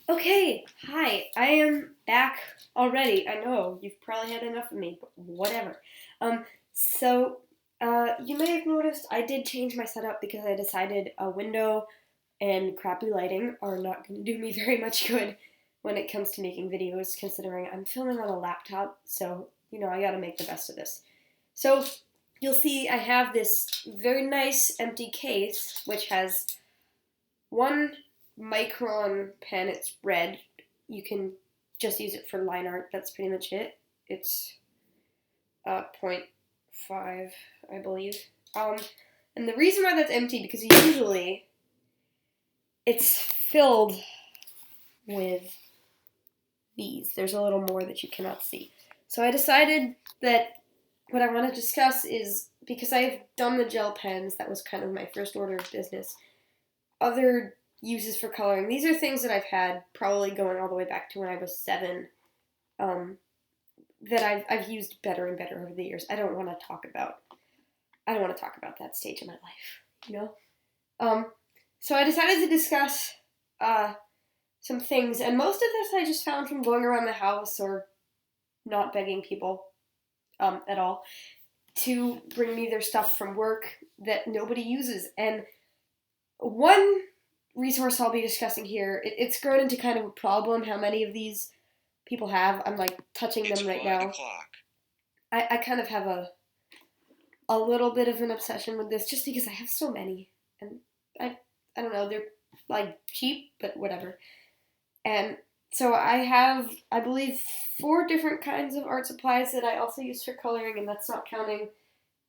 Okay, hi. I am back already. I know you've probably had enough of me, but whatever. Um, you may have noticed I did change my setup because I decided a window and crappy lighting are not going to do me very much good when it comes to making videos, considering I'm filming on a laptop, so, I gotta make the best of this. So, you'll see I have this very nice empty case, which has one micron pen. It's red. You can just use it for line art. That's pretty much it. It's point 0.5, I believe. Um, and the reason why that's empty because usually it's filled with these. There's a little more that you cannot see. So I decided that what I want to discuss is because I've done the gel pens. That was kind of my first order of business. Other uses for coloring. These are things that I've had probably going all the way back to when I was 7. Um, that I've used better and better over the years. I don't want to talk about. I don't want to talk about that stage of my life. You know. Um, so I decided to discuss some things, and most of this I just found from going around the house or not begging people at all to bring me their stuff from work that nobody uses. And one resource I'll be discussing here, it's grown into kind of a problem how many of these people have. I'm like touching them right now. I kind of have a little bit of an obsession with this just because I have so many. And I don't know, they're like cheap, but whatever. And so I have, I believe, 4 different kinds of art supplies that I also use for coloring, and that's not counting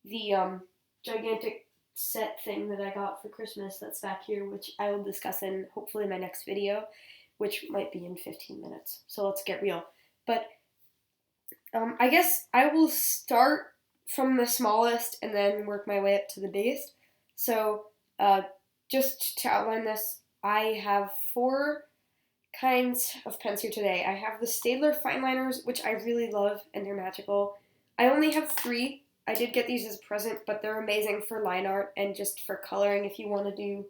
the gigantic set thing that I got for Christmas that's back here, which I will discuss in hopefully my next video, which might be in 15 minutes. So let's get real. But I guess I will start from the smallest and then work my way up to the biggest. So just to outline this, I have 4 kinds of pens here today. I have the Staedtler Fineliners, which I really love, and they're magical. I only have 3. I did get these as a present, but they're amazing for line art and just for coloring if you want to do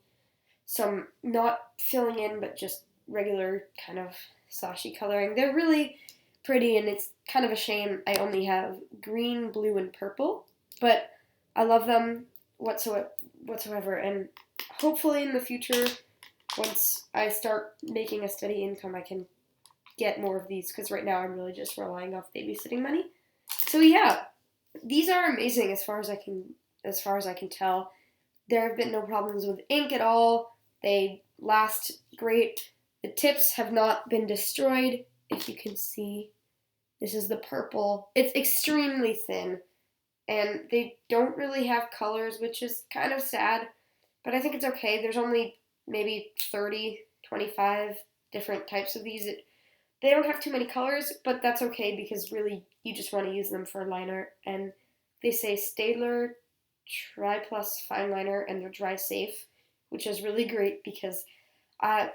some not filling in, but just regular kind of sloshy coloring. They're really pretty, and it's kind of a shame I only have green, blue, and purple, but I love them whatsoever, and hopefully in the future, once I start making a steady income, I can get more of these, because right now I'm really just relying off babysitting money. So yeah, these are amazing as far as I can tell. There have been no problems with ink at all. They last great. The tips have not been destroyed. If you can see, this is the purple. It's extremely thin, and they don't really have colors, which is kind of sad, but I think it's okay. There's only maybe 30, 25 different types of these. They don't have too many colors, but that's okay because really you just want to use them for liner. And they say Staedtler Tri Plus Fine Liner, and they're dry safe, which is really great because uh,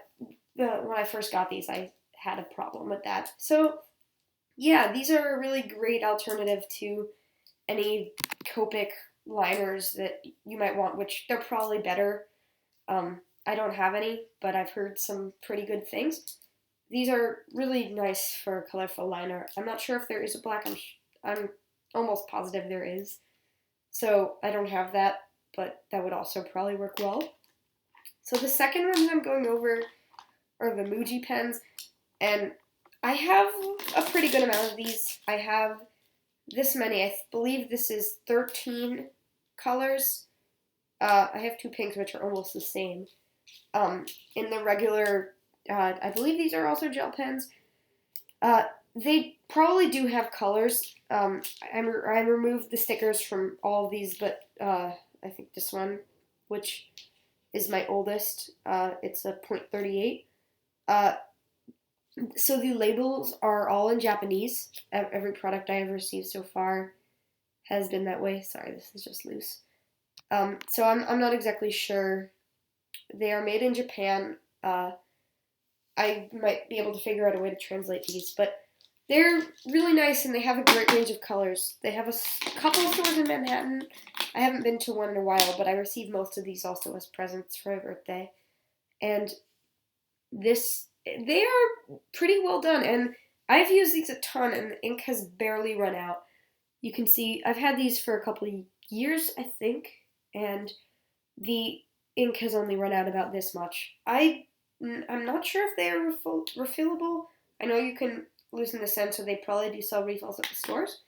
when I first got these, I had a problem with that. So yeah, these are a really great alternative to any Copic liners that you might want, which they're probably better. I don't have any, but I've heard some pretty good things. These are really nice for colorful liner. I'm not sure if there is a black. I'm almost positive there is. So I don't have that, but that would also probably work well. So the second ones I'm going over are the Muji pens, and I have a pretty good amount of these. I have this many. I believe this is 13 colors. I have 2 pinks, which are almost the same. In the regular, I believe these are also gel pens. They probably do have colors. I removed the stickers from all of these, but I think this one, which is my oldest, it's a .38. So the labels are all in Japanese. Every product I have received so far has been that way. Sorry, this is just loose. So I'm not exactly sure. They are made in Japan. I might be able to figure out a way to translate these, but they're really nice and they have a great range of colors. They have a couple of stores in Manhattan. I haven't been to one in a while, but I received most of these also as presents for my birthday. And this they are pretty well done, and I've used these a ton, and the ink has barely run out. You can see I've had these for a couple of years, I think, and the ink has only run out about this much. I'm not sure if they are refillable. I know you can loosen the scent, so they probably do sell refills at the stores.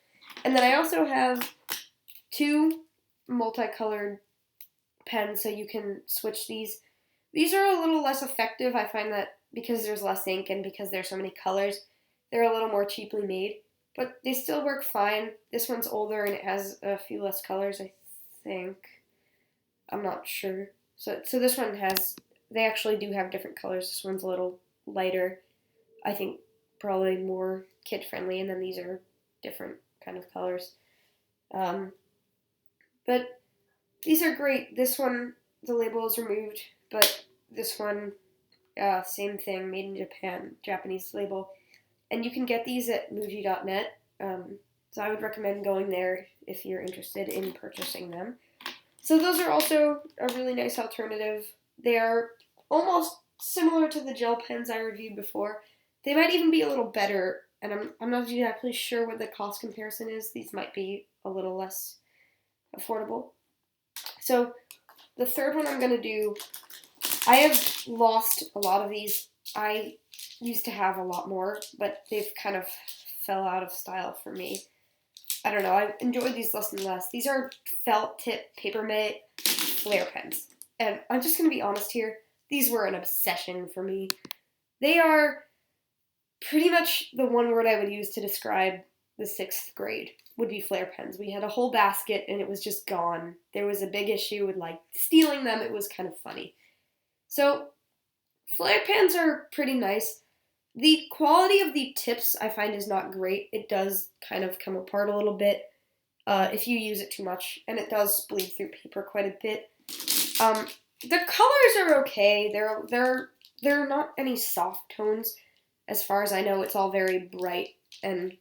And then I also have two multicolored pens, so you can switch these. These are a little less effective. I find that because there's less ink and because there's so many colors, they're a little more cheaply made, but they still work fine. This one's older and it has a few less colors, I think. I'm not sure. So this one has, they actually do have different colors. This one's a little lighter. I think probably more kid friendly, and then these are different kind of colors. Um, but these are great. This one, the label is removed, but this one, same thing, made in Japan, Japanese label. And you can get these at Muji.net. So I would recommend going there if you're interested in purchasing them. So those are also a really nice alternative. They are almost similar to the gel pens I reviewed before. They might even be a little better, and I'm not exactly sure what the cost comparison is. These might be a little less affordable. So the third one I'm going to do, I have lost a lot of these. I used to have a lot more, but they've kind of fell out of style for me. I don't know, I've enjoyed these less and less. These are felt tip Paper Mate Flair pens. And I'm just going to be honest here, these were an obsession for me. They are pretty much the one word I would use to describe the 6th grade would be Flair pens. We had a whole basket and it was just gone. There was a big issue with like stealing them. It was kind of funny. So Flair pens are pretty nice. The quality of the tips I find is not great. It does kind of come apart a little bit if you use it too much, and it does bleed through paper quite a bit. The colors are okay. They're not any soft tones, as far as I know. It's all very bright, and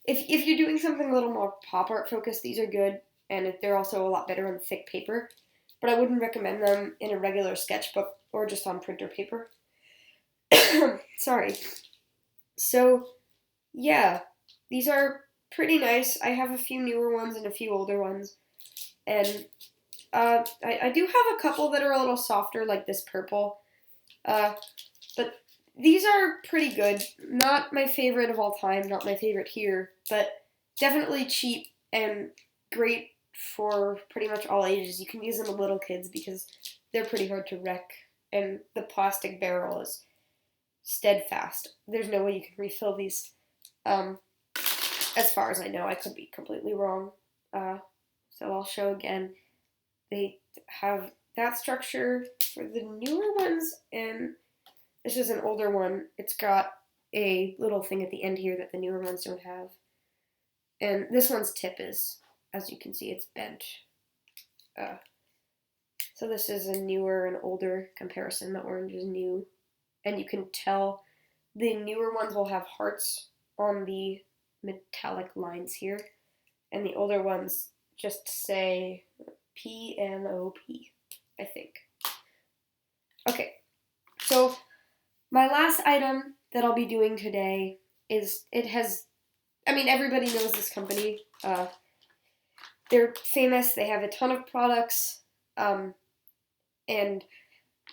if you're doing something a little more pop art focused, these are good, and they're also a lot better on thick paper. But I wouldn't recommend them in a regular sketchbook or just on printer paper. Sorry. So, yeah, these are pretty nice. I have a few newer ones and a few older ones. And I do have a couple that are a little softer, like this purple. But these are pretty good. Not my favorite of all time, not my favorite here, but definitely cheap and great for pretty much all ages. You can use them with little kids because they're pretty hard to wreck. And the plastic barrel is steadfast. There's no way you can refill these. As far as I know, I could be completely wrong. So I'll show again. They have that structure for the newer ones, and this is an older one. It's got a little thing at the end here that the newer ones don't have. And this one's tip is, as you can see, it's bent. So this is a newer and older comparison. The orange is new. And you can tell the newer ones will have hearts on the metallic lines here, and the older ones just say P-N-O-P, I think. Okay, so my last item that I'll be doing today is, everybody knows this company. They're famous, they have a ton of products, and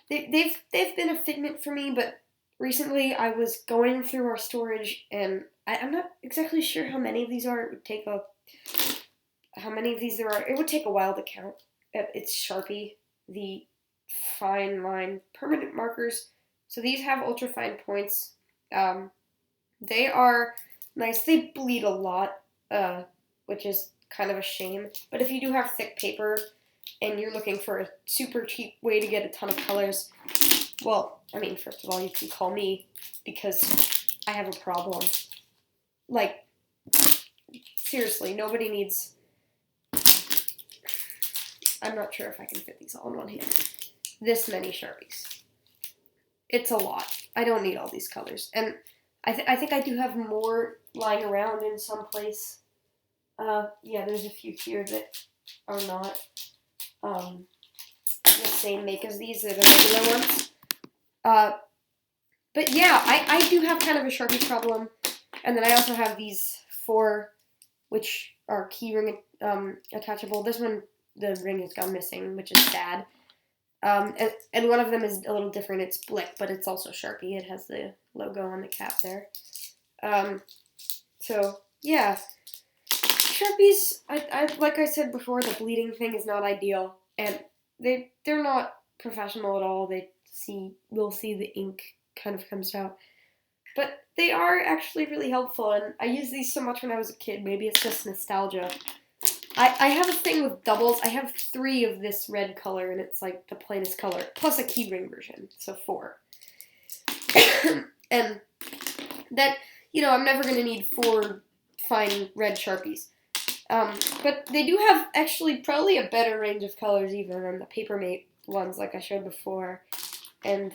they've been a figment for me, but recently I was going through our storage, and I'm not exactly sure how many of these are. It would take how many of these there are. It would take a while to count. It's Sharpie, the fine line permanent markers. So these have ultra fine points. They are nice. They bleed a lot, which is kind of a shame. But if you do have thick paper and you're looking for a super cheap way to get a ton of colors, well, first of all, you can call me because I have a problem. Like, seriously, nobody needs... I'm not sure if I can fit these all in one hand. This many Sharpies. It's a lot. I don't need all these colors. And I think I do have more lying around in some place. Yeah, there's a few here that are not the same make as these. They're the regular ones. But but yeah, I do have kind of a Sharpie problem. And then I also have these 4, which are keyring attachable. This one, the ring has gone missing, which is sad. And one of them is a little different. It's Blick, but it's also Sharpie. It has the logo on the cap there. So, yeah. Sharpies, I like I said before, the bleeding thing is not ideal. And they're not professional at all. We'll see the ink kind of comes out. But they are actually really helpful, and I used these so much when I was a kid. Maybe it's just nostalgia. I have a thing with doubles. I have 3 of this red color, and it's like the plainest color, plus a keyring version, so 4. And that, I'm never going to need 4 fine red Sharpies. But they do have actually probably a better range of colors even than the Papermate ones like I showed before, and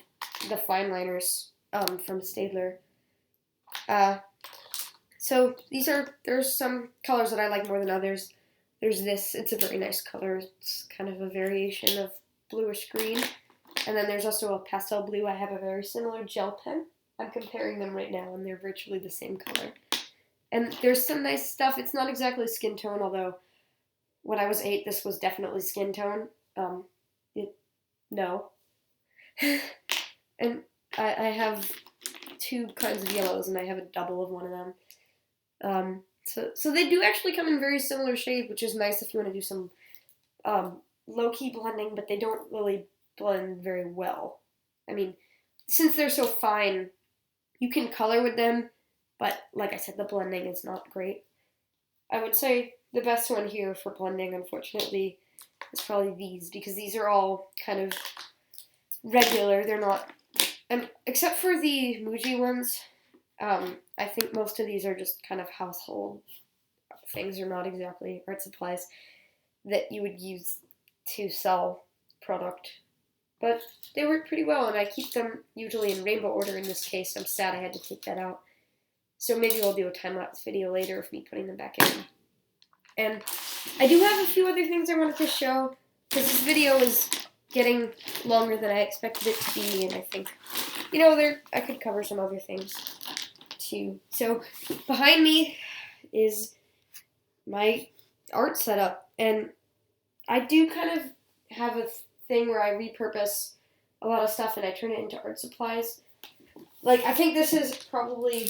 the fine liners from Staedtler. So there's some colors that I like more than others. There's this, it's a very nice color. It's kind of a variation of bluish green. And then there's also a pastel blue. I have a very similar gel pen. I'm comparing them right now, and they're virtually the same color. And there's some nice stuff. It's not exactly skin tone, although when I was 8, this was definitely skin tone. No. And I have 2 kinds of yellows, and I have a double of one of them. So they do actually come in very similar shades, which is nice if you want to do some low-key blending, but they don't really blend very well. I mean, since they're so fine, you can color with them, but like I said, the blending is not great. I would say the best one here for blending, unfortunately, is probably these, because these are all kind of regular. They're not, except for the Muji ones, I think most of these are just kind of household things, or not exactly art supplies that you would use to sell product. But they work pretty well, and I keep them usually in rainbow order in this case. I'm sad I had to take that out. So maybe we'll do a time-lapse video later of me putting them back in. And I do have a few other things I wanted to show, because this video is getting longer than I expected it to be, and I think, I could cover some other things too. So behind me is my art setup, and I do kind of have a thing where I repurpose a lot of stuff and I turn it into art supplies. Like, I think this is probably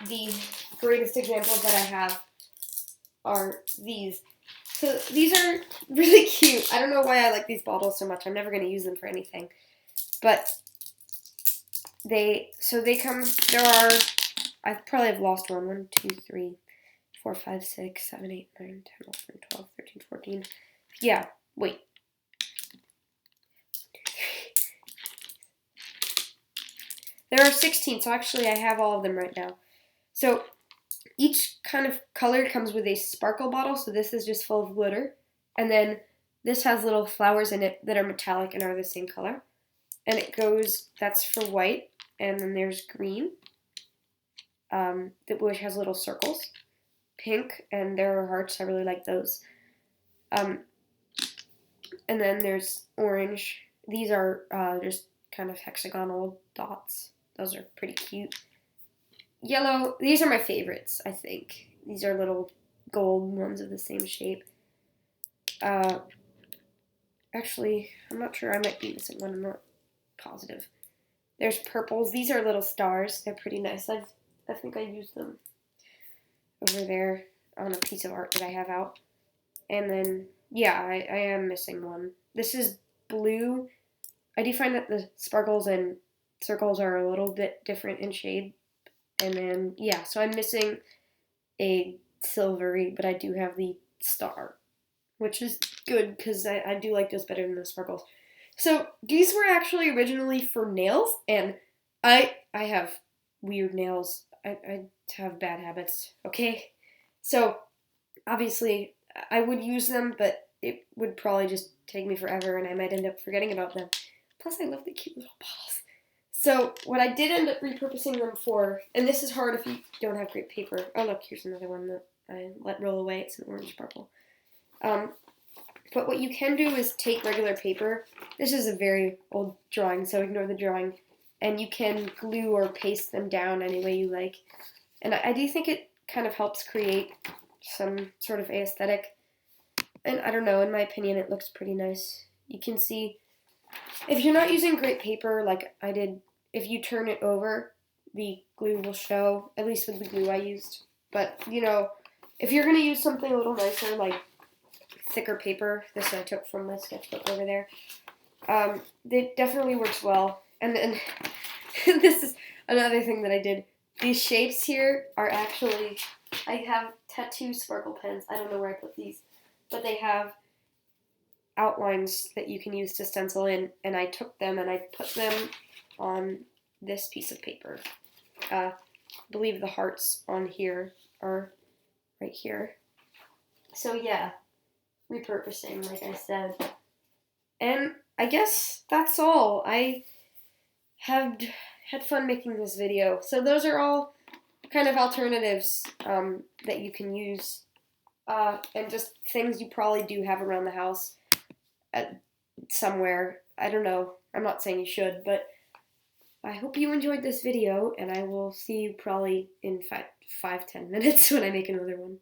the greatest examples that I have are these. So these are really cute. I don't know why I like these bottles so much. I'm never going to use them for anything. But I probably have lost one. 1, 2, 3, 4, 5, 6, 7, 8, 9, 10, 11, 12, 13, 14. Yeah, wait. There are 16, so actually I have all of them right now. So each kind of color comes with a sparkle bottle, so this is just full of glitter. And then this has little flowers in it that are metallic and are the same color. And that's for white, and then there's green, which has little circles. Pink, and there are hearts, I really like those. And then there's orange. These are just kind of hexagonal dots. Those are pretty cute. Yellow, these are my favorites, I think. These are little gold ones of the same shape. Actually, I'm not sure, I might be missing one, I'm not positive. There's purples, these are little stars, they're pretty nice. I think I used them over there on a piece of art that I have out. And then, yeah, I am missing one. This is blue. I do find that the sparkles and circles are a little bit different in shade. And then, yeah, so I'm missing a silvery, but I do have the star, which is good because I do like those better than the sparkles. So these were actually originally for nails, and I have weird nails. I have bad habits, okay? So obviously I would use them, but it would probably just take me forever, and I might end up forgetting about them. Plus, I love the cute little bottles. So what I did end up repurposing them for, and this is hard if you don't have great paper. Oh, look, here's another one that I let roll away. It's an orange purple. But what you can do is take regular paper. This is a very old drawing, so ignore the drawing. and you can glue or paste them down any way you like. And I do think it kind of helps create some sort of aesthetic. And I don't know, in my opinion, it looks pretty nice. You can see, if you're not using great paper like I did, if you turn it over, the glue will show, at least with the glue I used. But, you know, if you're going to use something a little nicer, like thicker paper, this I took from my sketchbook over there, it definitely works well. And then, this is another thing that I did. These shapes here are actually, I have tattoo sparkle pens. I don't know where I put these, but they have outlines that you can use to stencil in, and I took them and I put them on this piece of paper. I believe the hearts on here are right here. So yeah, repurposing, like I said. And I guess that's all. I have had fun making this video. So those are all kind of alternatives that you can use, and just things you probably do have around the house somewhere. I don't know. I'm not saying you should, but I hope you enjoyed this video, and I will see you probably in 5-10 minutes when I make another one.